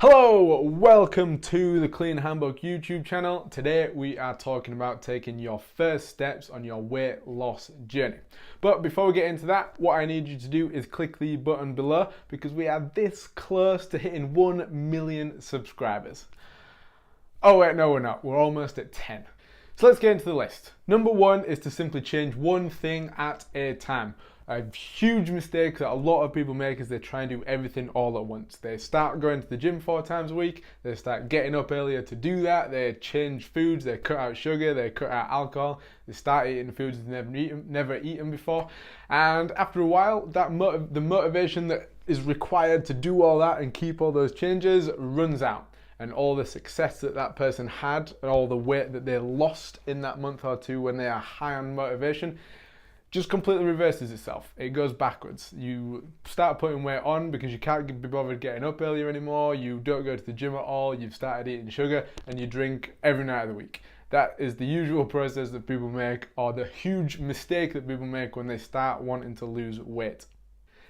Hello, welcome to the Clean Handbook YouTube channel. Today we are talking about taking your first steps on your weight loss journey. But before we get into that, what I need you to do is click the button below because we are this close to hitting 1 million subscribers. Oh wait, no we're not, we're almost at 10. So let's get into the list. Number one is to simply change one thing at a time. A huge mistake that a lot of people make is they try and do everything all at once. They start going to the gym 4 times a week, they start getting up earlier to do that, they change foods, they cut out sugar, they cut out alcohol, they start eating foods they've never eaten before, and after a while, the motivation that is required to do all that and keep all those changes runs out. And all the success that that person had, and all the weight that they lost in that month or two when they are high on motivation, just completely reverses itself. It goes backwards. You start putting weight on because you can't be bothered getting up earlier anymore, you don't go to the gym at all, you've started eating sugar, and you drink every night of the week. That is the usual process that people make, or the huge mistake that people make when they start wanting to lose weight.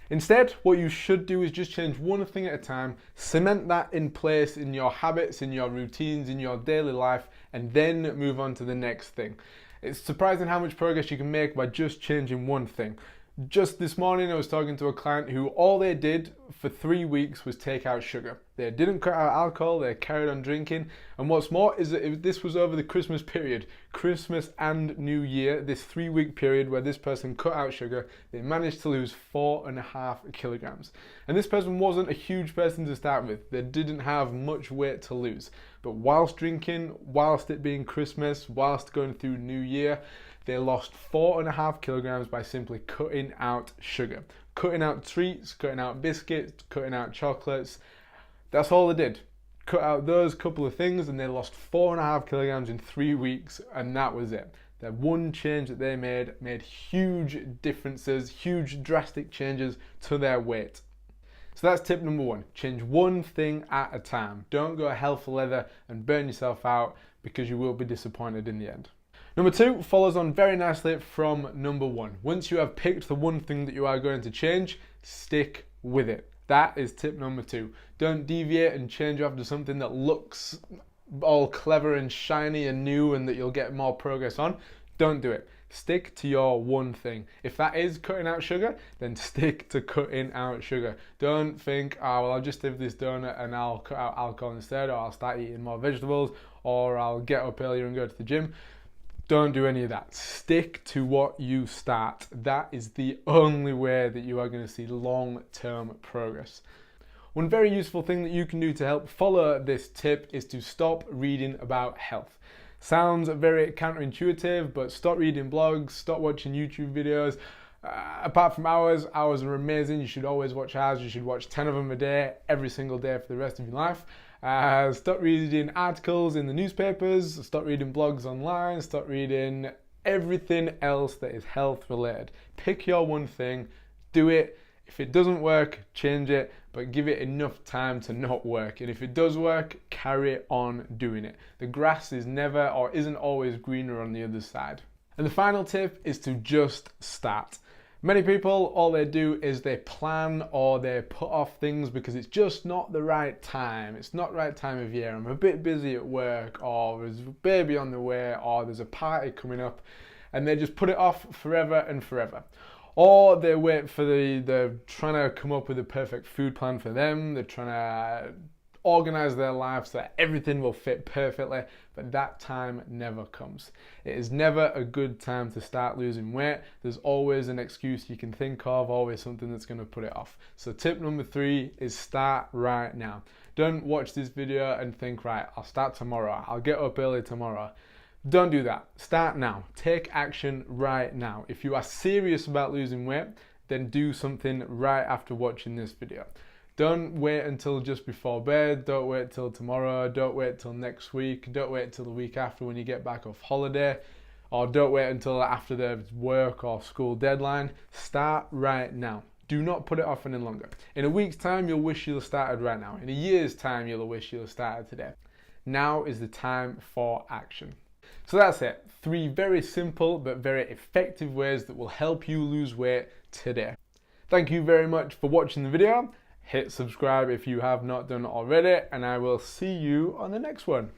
Instead, what you should do is just change one thing at a time, cement that in place in your habits, in your routines, in your daily life, and then move on to the next thing. It's surprising how much progress you can make by just changing one thing. Just this morning I was talking to a client who all they did for 3 weeks was take out sugar. They didn't cut out alcohol, they carried on drinking, and what's more is that this was over the Christmas period. Christmas and New Year, this 3-week period where this person cut out sugar, they managed to lose 4.5 kilograms. And this person wasn't a huge person to start with. They didn't have much weight to lose. But whilst drinking, whilst it being Christmas, whilst going through New Year, they lost 4.5 kilograms by simply cutting out sugar. Cutting out treats, cutting out biscuits, cutting out chocolates. That's all they did. Cut out those couple of things and they lost 4.5 kilograms in 3 weeks, and that was it. That one change that they made huge differences, huge drastic changes to their weight. So that's tip number one. Change one thing at a time. Don't go hell for leather and burn yourself out because you will be disappointed in the end. Number two follows on very nicely from number one. Once you have picked the one thing that you are going to change, stick with it. That is tip number two. Don't deviate and change off to something that looks all clever and shiny and new and that you'll get more progress on. Don't do it. Stick to your one thing. If that is cutting out sugar, then stick to cutting out sugar. Don't think, oh, well, I'll just have this donut and I'll cut out alcohol instead, or I'll start eating more vegetables, or I'll get up earlier and go to the gym. Don't do any of that. Stick to what you start. That is the only way that you are going to see long-term progress. One very useful thing that you can do to help follow this tip is to stop reading about health. Sounds very counterintuitive, but stop reading blogs, stop watching YouTube videos. Apart from ours are amazing. You should always watch ours. You should watch 10 of them a day, every single day for the rest of your life. Stop reading articles in the newspapers, stop reading blogs online, stop reading everything else that is health related. Pick your one thing, do it. If it doesn't work, change it, but give it enough time to not work. And if it does work, carry on doing it. The grass is never or isn't always greener on the other side. And the final tip is to just start. Many people, all they do is they plan or they put off things because it's just not the right time. It's not the right time of year. I'm a bit busy at work, or there's a baby on the way, or there's a party coming up, and they just put it off forever and forever. Or they wait for they're trying to come up with a perfect food plan for them. They're trying to organize their life so that everything will fit perfectly, but that time never comes. It is never a good time to start losing weight. There's always an excuse you can think of, always something that's going to put it off. So tip number 3 is start right now. Don't watch this video and think, right, I'll start tomorrow, I'll get up early tomorrow. Don't do that. Start now. Take action right now. If you are serious about losing weight, then do something right after watching this video. Don't wait until just before bed, don't wait till tomorrow, don't wait till next week, don't wait till the week after when you get back off holiday, or don't wait until after the work or school deadline. Start right now. Do not put it off any longer. In a week's time, you'll wish you'll started right now. In a year's time, you'll wish you'll started today. Now is the time for action. So that's it. 3 very simple but very effective ways that will help you lose weight today. Thank you very much for watching the video. hit subscribe if you have not done already, and I will see you on the next one.